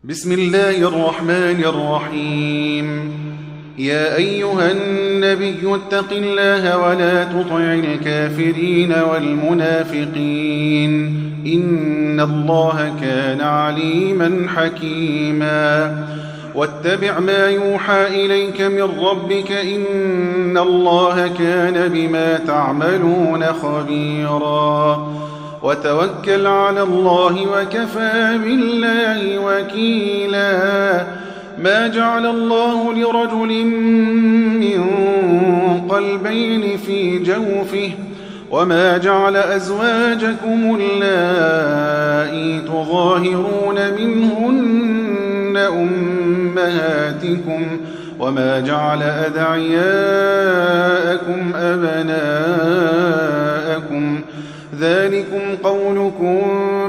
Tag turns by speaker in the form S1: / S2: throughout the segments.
S1: بسم الله الرحمن الرحيم. يا أيها النبي اتق الله ولا تطع الكافرين والمنافقين إن الله كان عليما حكيما. واتبع ما يوحى إليك من ربك إن الله كان بما تعملون خبيرا. وتوكل على الله وكفى بالله وكيلا. ما جعل الله لرجل من قلبين في جوفه وما جعل أزواجكم اللائي تظاهرون منهن أمهاتكم وما جعل أدعياءكم أبناءكم ذلكم قولكم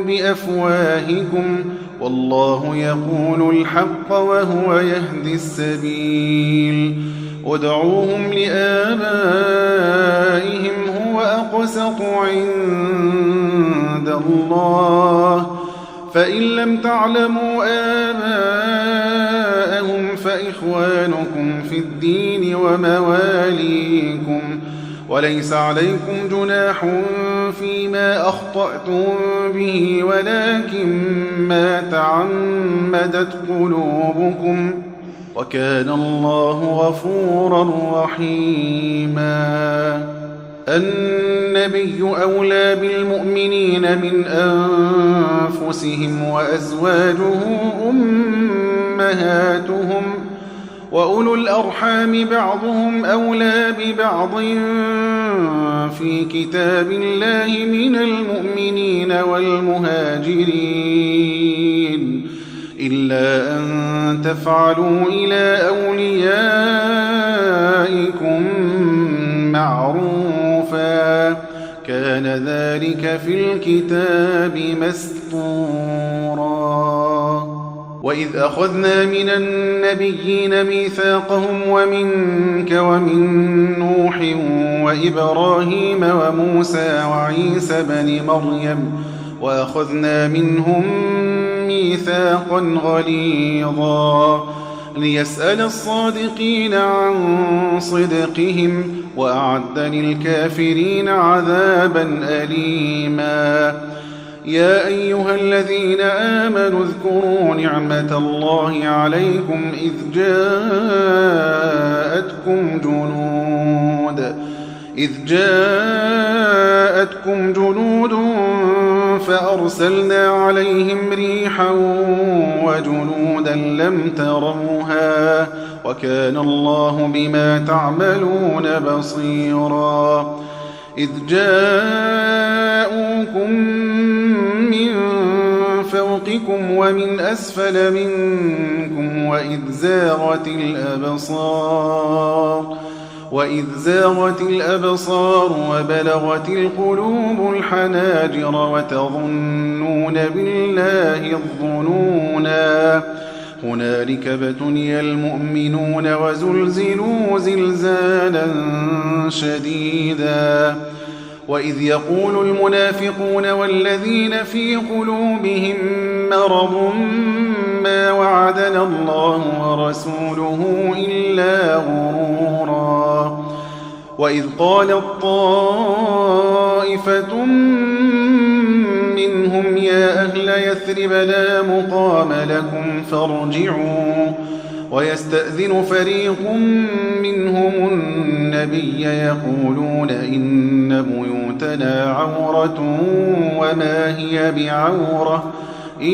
S1: بأفواهكم والله يقول الحق وهو يهدي السبيل. ادعوهم لآبائهم هو أقسط عند الله فإن لم تعلموا آباءهم فإخوانكم في الدين ومواليكم وليس عليكم جناح فيما أخطأتم به ولكن ما تعمدت قلوبكم وكان الله غفورا رحيما. النبي أولى بالمؤمنين من أنفسهم وأزواجه أمهاتهم وأولو الأرحام بعضهم أولى ببعض في كتاب الله من المؤمنين والمهاجرين إلا أن تفعلوا إلى أوليائكم معروفا كان ذلك في الكتاب مسطورا. وإذ أخذنا من النبيين ميثاقهم ومنك ومن نوح وإبراهيم وموسى وعيسى بن مريم وأخذنا منهم ميثاقا غليظا ليسأل الصادقين عن صدقهم وأعد للكافرين عذابا أليما. يا أيها الذين آمنوا اذكروا نعمة الله عليكم إذ جاءتكم جنود فأرسلنا عليهم ريحا وجنودا لم تروها وكان الله بما تعملون بصيرا. إذ جاءوكم من فوقكم ومن أسفل منكم وإذ زاغت الأبصار وبلغت القلوب الحناجر وتظنون بالله الظنونا هنالك ابتلي المؤمنون وزلزلوا زلزالا شديدا. وإذ يقول المنافقون والذين في قلوبهم مرض ما وعدنا الله ورسوله إلا غرورا. وإذ قالت طائفة منهم يا أهل يثرب لا مقام لكم فارجعوا ويستأذن فريق منهم النبي يقولون إن بيوتنا عورة وما هي بعورة إن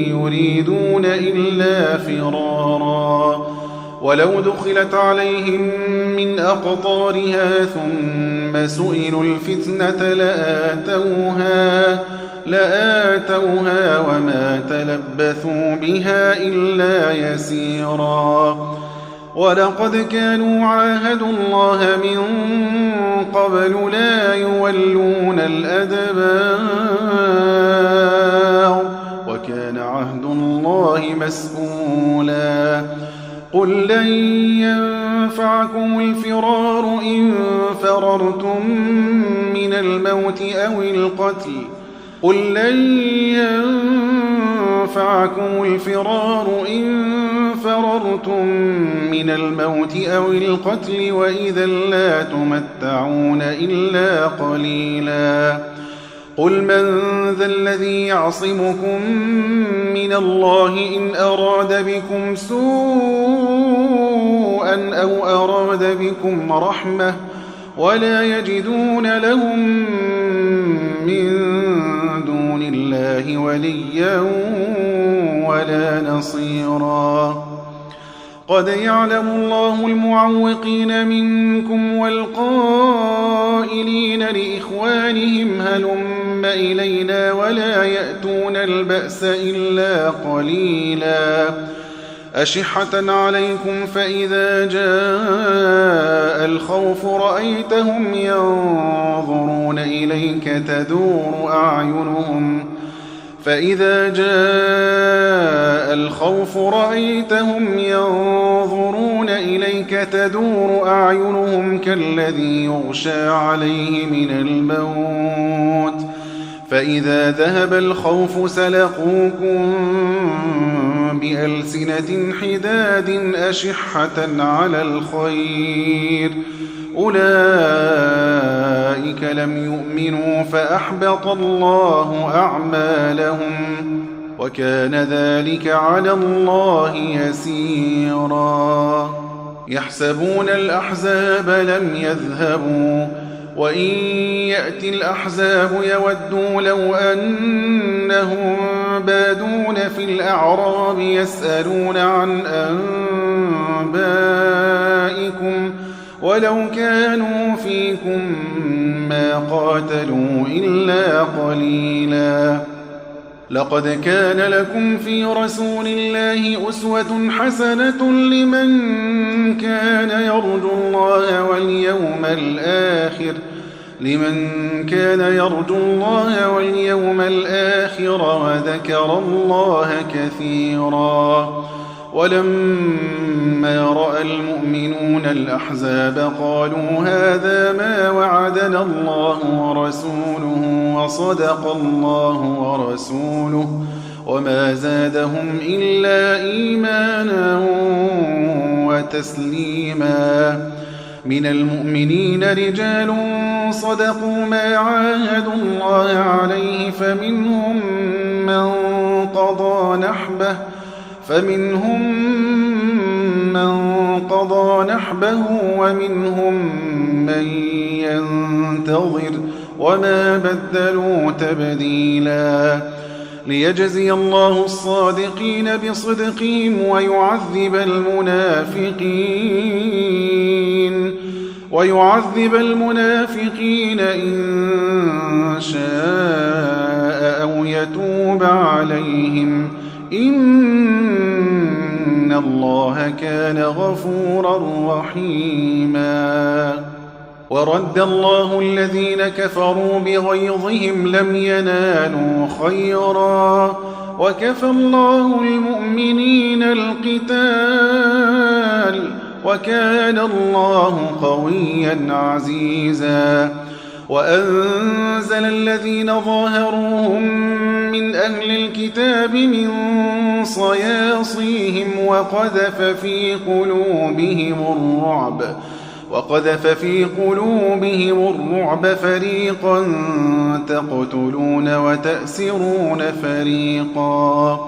S1: يريدون إلا فرارا. ولو دخلت عليهم من أقطارها ثم سئلوا الفتنة لآتوها وما تلبثوا بها إلا يسيرا. ولقد كانوا عاهدوا الله من قبل لا يولون الأدبار وكان عهد الله مسؤولا. قل لن ينفعكم الفرار إن فررتم من الموت أو القتل قل لن ينفعكم الفرار إن فررتم من الموت أو القتل وإذا لا تمتعون إلا قليلا قل من ذا الذي يعصمكم من الله إن أراد بكم سوءا أو أراد بكم رحمة ولا يجدون لهم من دون الله وليا ولا نصيرا قد يعلم الله المعوقين منكم والقائلين لإخوانهم هلم إلينا ولا يأتون البأس إلا قليلا أشحة عليكم فإذا جاء الخوف رأيتهم ينظرون إليك تدور أعينهم كالذي يغشى عليه من الموت فإذا ذهب الخوف سلقوكم بألسنة حداد أشحة على الخير أولئك لم يؤمنوا فأحبط الله أعمالهم وكان ذلك على الله يسيرا يحسبون الأحزاب لم يذهبوا وإن يأتي الأحزاب يودوا لو أنهم بادون في الأعراب يسألون عن أنبائكم ولو كانوا فيكم ما قاتلوا إلا قليلا لقد كان لكم في رسول الله أسوة حسنة لمن كان يرجو الله واليوم الآخر وذكر الله كثيرا ولما رأى المؤمنون الأحزاب قالوا هذا ما وعدنا الله ورسوله وصدق الله ورسوله وما زادهم إلا إيمانا وتسليما من المؤمنين رجال صدقوا ما عاهدوا الله عليه فمنهم من قضى نحبه ومنهم من ينتظر وما بدلوا تبديلا ليجزي الله الصادقين بصدقهم ويعذب المنافقين إن شاء أو يتوب عليهم إن الله كان غفورا رحيما ورد الله الذين كفروا بغيظهم لم ينالوا خيرا وكفى الله المؤمنين القتال وكان الله قويا عزيزا وأنزل الذين ظاهروهم من أهل الكتاب من صياصيهم وقذف في قلوبهم الرعب فريقا تقتلون وتأسرون فريقا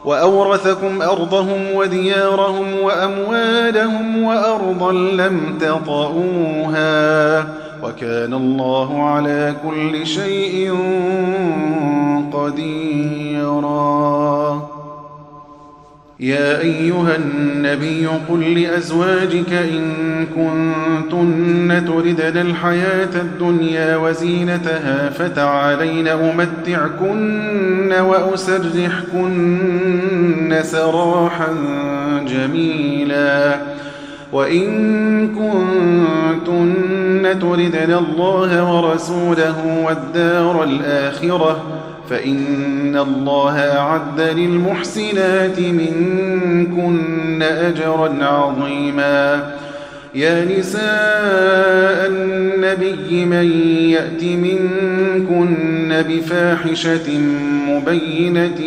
S1: وأورثكم أرضهم وديارهم وأموالهم وأرضا لم تطئوها وكان الله على كل شيء قديرا يا أيها النبي قل لأزواجك إن كنتن تردن الحياة الدنيا وزينتها فتعالين أمتعكن وأسرحكن سراحا جميلا وإن كنتن تردن الله ورسوله والدار الآخرة فإن الله أعد للمحسنات منكن أجرا عظيما يا نساء النبي من يأت منكن بفاحشة مبينة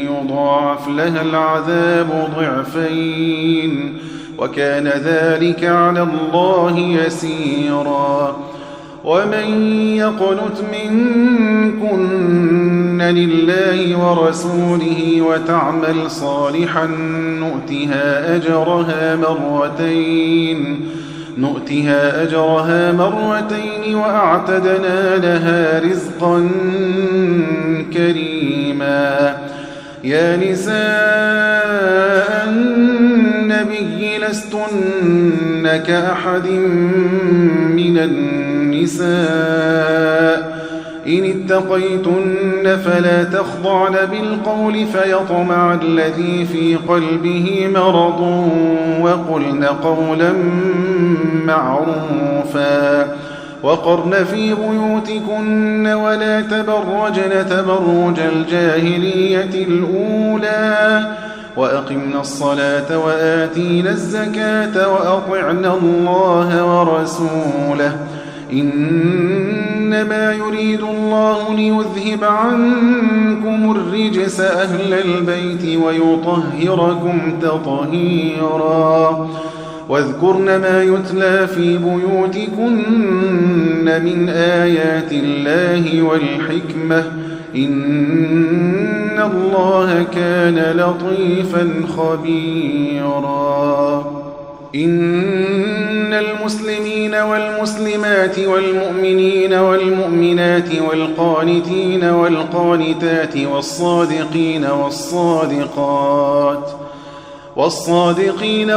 S1: يضاعف لها العذاب ضعفين وكان ذلك على الله يسيرا ومن يقنت منكن لله ورسوله وتعمل صالحا نؤتها أجرها مرتين وأعتدنا لها رزقا كريما يا نساء النبي لستن كأحد من النساء إن اتقيتن فلا تخضعن بالقول فيطمع الذي في قلبه مرض وقلن قولا معروفا وقرن في بيوتكن ولا تبرجن تبرج الجاهلية الأولى وأقمنا الصلاة وآتينا الزكاة وأطعنا الله ورسوله إنما يريد الله ليذهب عنكم الرجس أهل البيت ويطهركم تطهيرا واذكرن ما يتلى في بيوتكن من آيات الله والحكمة إن الله كان لطيفا خبيرا إن المسلمين والمسلمات والمؤمنين والمؤمنات والقانتين والقانتات والصادقين والصادقات والصابرين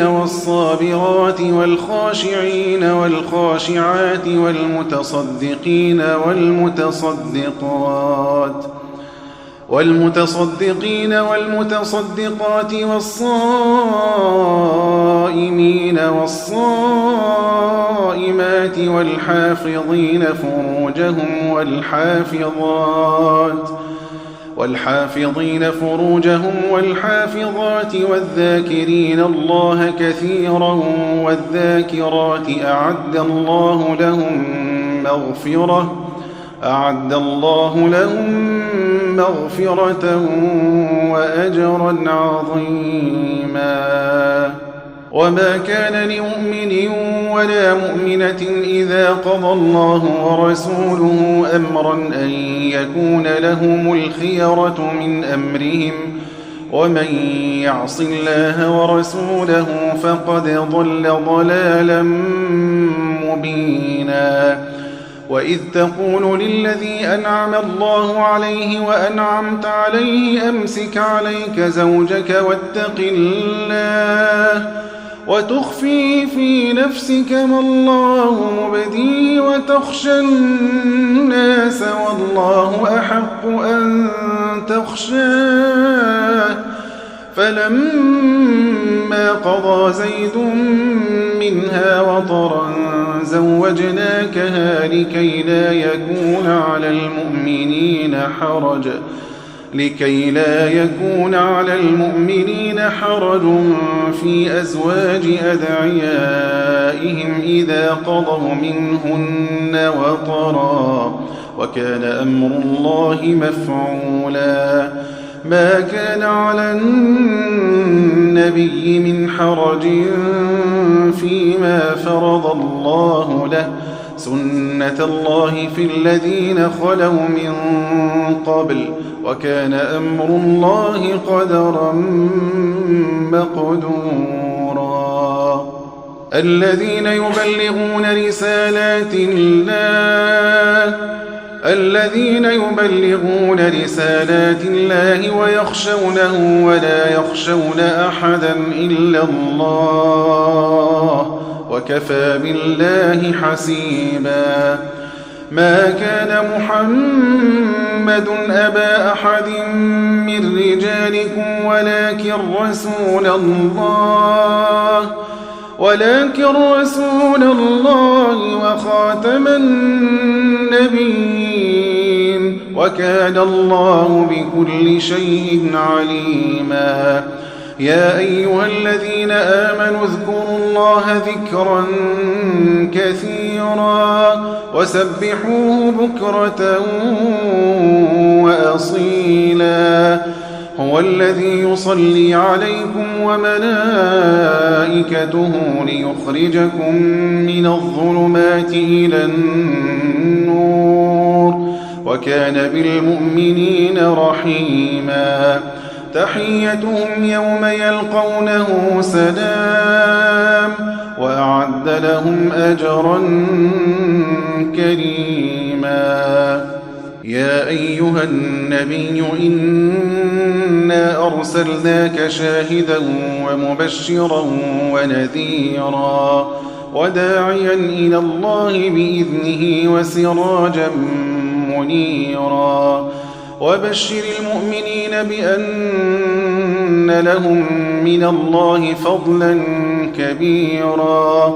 S1: والصابرات والخاشعين والخاشعات والمتصدقين والمتصدقات والصائمين والصائمات والحافظين فروجهم والحافظات والذاكرين الله كثيرا والذاكرات أعد الله لهم مغفرة وأجرا عظيما وما كان لمؤمن ولا مؤمنة إذا قضى الله ورسوله أمرا أن يكون لهم الخيرة من أمرهم ومن يعص الله ورسوله فقد ضل ضلالا مبينا وإذ تقول للذي أنعم الله عليه وأنعمت عليه أمسك عليك زوجك واتق الله وتخفي في نفسك ما الله مبديه وتخشى الناس والله أحق أن تخشاه فلما قضى زيد منها وطرا زوجناكها لكي لا يكون على المؤمنين حرج في أزواج أدعيائهم إذا قضوا منهن وطرا وكان أمر الله مفعولا ما كان على النبي من حرج فيما فرض الله له سنة الله في الذين خلوا من قبل وكان أمر الله قدرا مقدورا الذين يبلغون رسالات الله ويخشونه ولا يخشون أحدا إلا الله وكفى بالله حسيبا ما كان محمد أبا أحد من رجالكم ولكن رسول الله وخاتم النبيين وكان الله بكل شيء عليما يا أيها الذين آمنوا اذكروا الله ذكرا كثيرا وسبحوه بكرة وأصيلا هو الذي يصلي عليكم وملائكته ليخرجكم من الظلمات إلى النور وكان بالمؤمنين رحيما تحيتهم يوم يلقونه سلام وأعد لهم أجرا كريما يا أيها النبي إنا أرسلناك شاهدا ومبشرا ونذيرا وداعيا إلى الله بإذنه وسراجا منيرا وبشر المؤمنين بأن لهم من الله فضلا كبيرا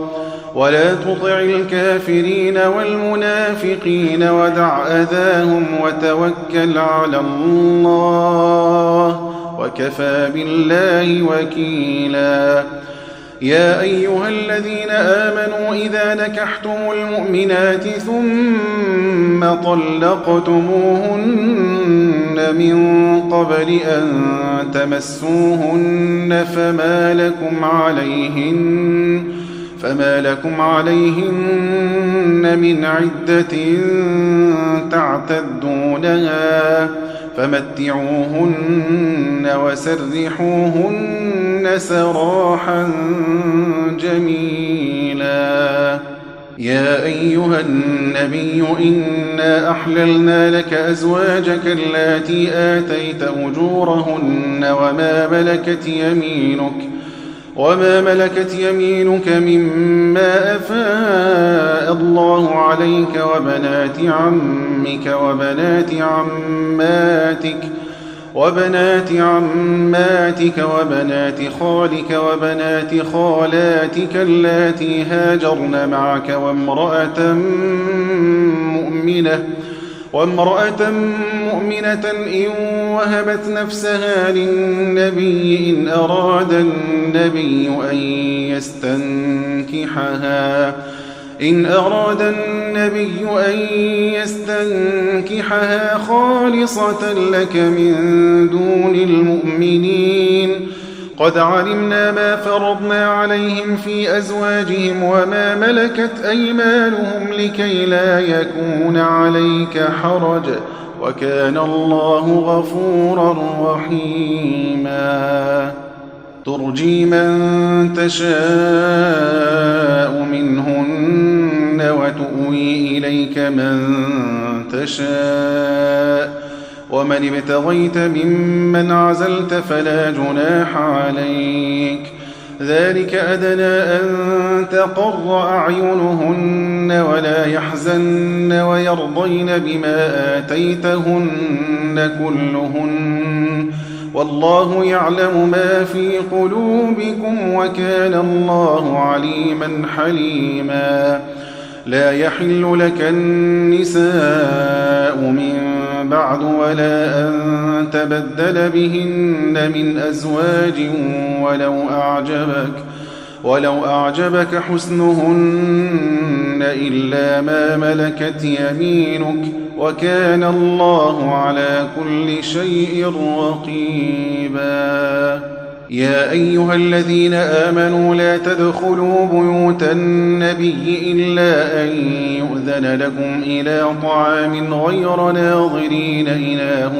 S1: ولا تطع الكافرين والمنافقين ودع أذاهم وتوكل على الله وكفى بالله وكيلا يا أيها الذين آمنوا إذا نكحتم المؤمنات ثم طلقتموهن من قبل أن تمسوهن فما لكم عليهن من عدة تعتدونها فمتعوهن وسرحوهن سراحا جميلا يا أيها النبي إنا أحللنا لك أزواجك اللاتي آتيت أجورهن وما ملكت يمينك مما أفاء الله عليك وبنات عمك وبنات عماتك وبنات خالك وبنات خالاتك اللاتي هاجرن معك وامرأة مؤمنة إن وهبت نفسها للنبي إن أراد النبي أن يستنكحها خالصة لك من دون المؤمنين قد علمنا ما فرضنا عليهم في أزواجهم وما ملكت أيمانهم لكي لا يكون عليك حرج وكان الله غفورا رحيما ترجي من تشاء منهن وتؤوي إليك من تشاء ومن ابتغيت ممن عزلت فلا جناح عليك ذلك أدنى أن تقر أعينهن ولا يحزن ويرضين بما آتيتهن كلهن والله يعلم ما في قلوبكم وكان الله عليما حليما لا يحل لك النساء من بعد ولا أن تبدل بهن من أزواج ولو أعجبك حسنهن إلا ما ملكت يمينك وكان الله على كل شيء رقيبا يا أيها الذين آمنوا لا تدخلوا بيوت النبي إلا أن يؤذن لكم إلى طعام غير ناظرين إناه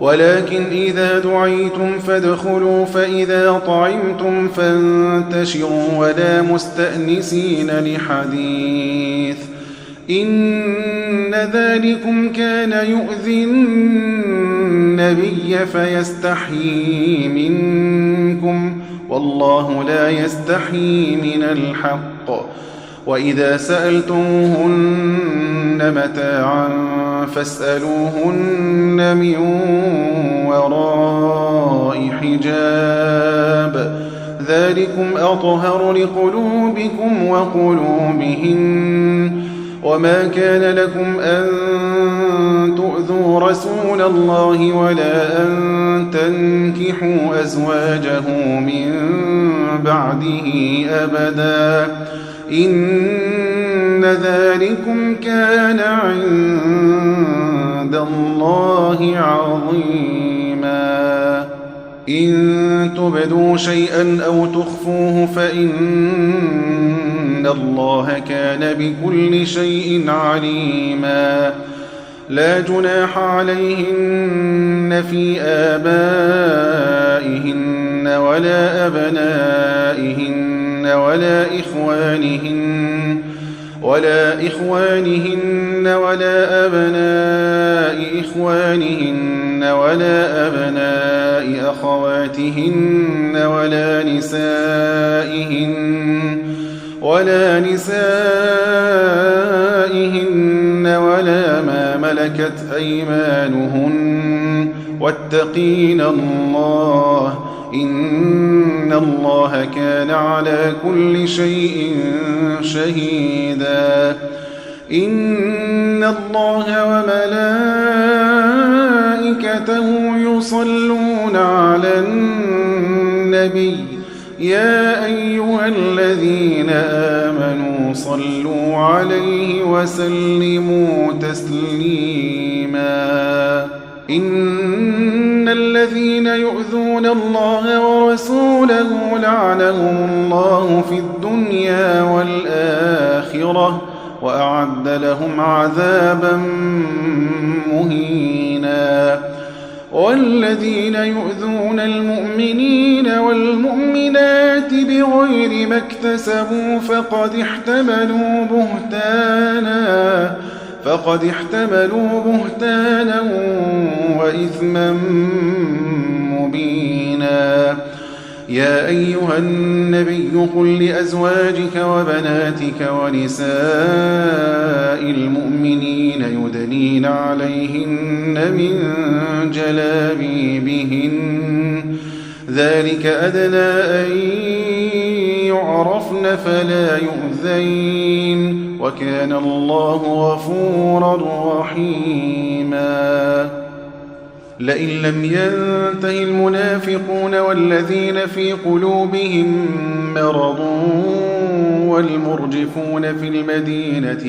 S1: ولكن إذا دعيتم فادخلوا فإذا طعمتم فانتشروا ولا مستأنسين لحديث إن ذلكم كان يؤذي النبي فيستحيي منكم والله لا يستحيي من الحق وإذا سألتموهن متاعا فاسألوهن من وراء حجاب ذلكم أطهر لقلوبكم وقلوبهن وما كان لكم أن تؤذوا رسول الله ولا أن تنكحوا أزواجه من بعده أبدا إن ذلكم كان عند الله عظيما إن تبدوا شيئا أو تخفوه فإن الله كان بكل شيء عليما لا جناح عليهن في آبائهن ولا أبنائهن ولا إخوانهن ولا أبناء إخوانهن ولا أبناء أخواتهن ولا نسائهن ولا ما ملكت أيمانهن واتقين الله إن الله كان على كل شيء شهيدا إن الله وملائكته يصلون على النبي يا أيها الذين آمنوا صلوا عليه وسلموا تسليما إن الذين يؤذون الله ورسوله لعنهم الله في الدنيا والآخرة وأعد لهم عذابا مهينا والذين يؤذون المؤمنين والمؤمنات بغير ما اكتسبوا فقد احتملوا بهتانا وإثما مبينا يا أيها النبي قل لأزواجك وبناتك ونساء المؤمنين يدنين عليهن من جلابيبهن ذلك أدنى أن يعرفن فلا يؤذين وكان الله غفورا رحيما لئن لم ينته المنافقون والذين في قلوبهم مرض والمرجفون في المدينة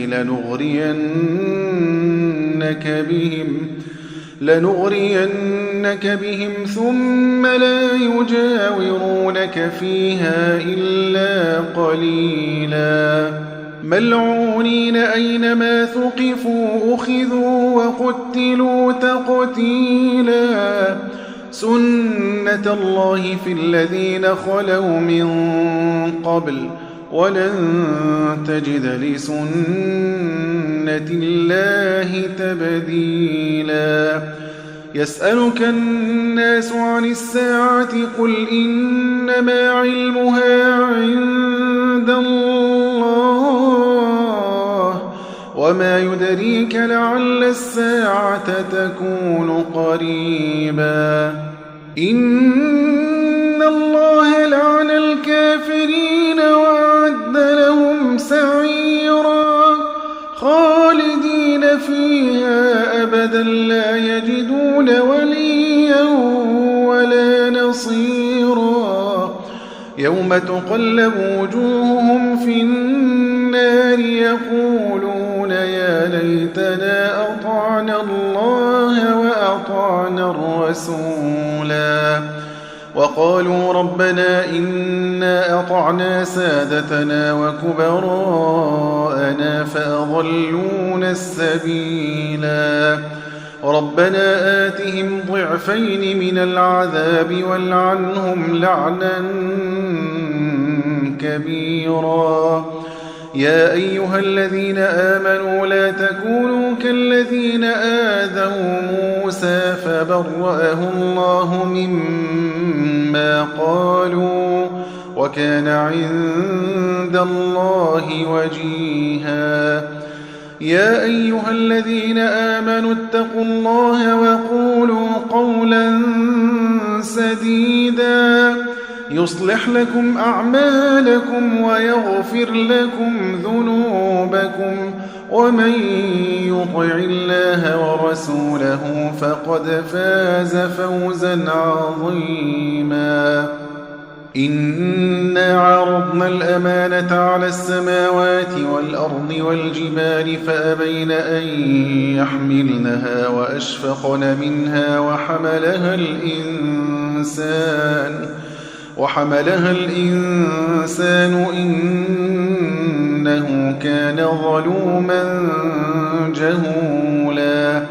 S1: لنغرينك بهم ثم لا يجاورونك فيها إلا قليلا ملعونين أينما ثقفوا أخذوا وقتلوا تقتيلا سنة الله في الذين خلوا من قبل ولن تجد لسنة الله تبديلا يسألك الناس عن الساعة قل إنما علمها عند الله وما يدريك لعل الساعة تكون قريبا إن الله لعن الكافرين وأعد لهم سعيرا خالدين فيها أبدا لا يجدون وليا ولا نصيرا يوم تقلب وجوههم في النار يقولون يا ليتنا أطعنا الله وأطعنا الرسولا وقالوا ربنا إنا أطعنا سادتنا وكبراءنا فأضلونا السبيلا ربنا آتهم ضعفين من العذاب والعنهم لعنا كبيرا يا أيها الذين آمنوا لا تكونوا كالذين آذوا موسى فبرأه الله مما قالوا وكان عند الله وجيها يا أيها الذين آمنوا اتقوا الله وقولوا قولا سديدا يصلح لكم أعمالكم ويغفر لكم ذنوبكم ومن يطع الله ورسوله فقد فاز فوزا عظيما إنا عرضنا الأمانة على السماوات والأرض والجبال فأبين أن يحملنها وأشفقن منها وحملها الإنسان إنه كان ظلوما جهولا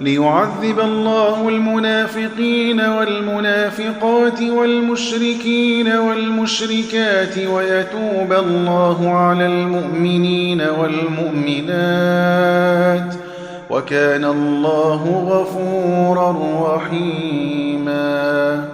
S1: ليعذب الله المنافقين والمنافقات والمشركين والمشركات ويتوب الله على المؤمنين والمؤمنات وكان الله غفورا رحيما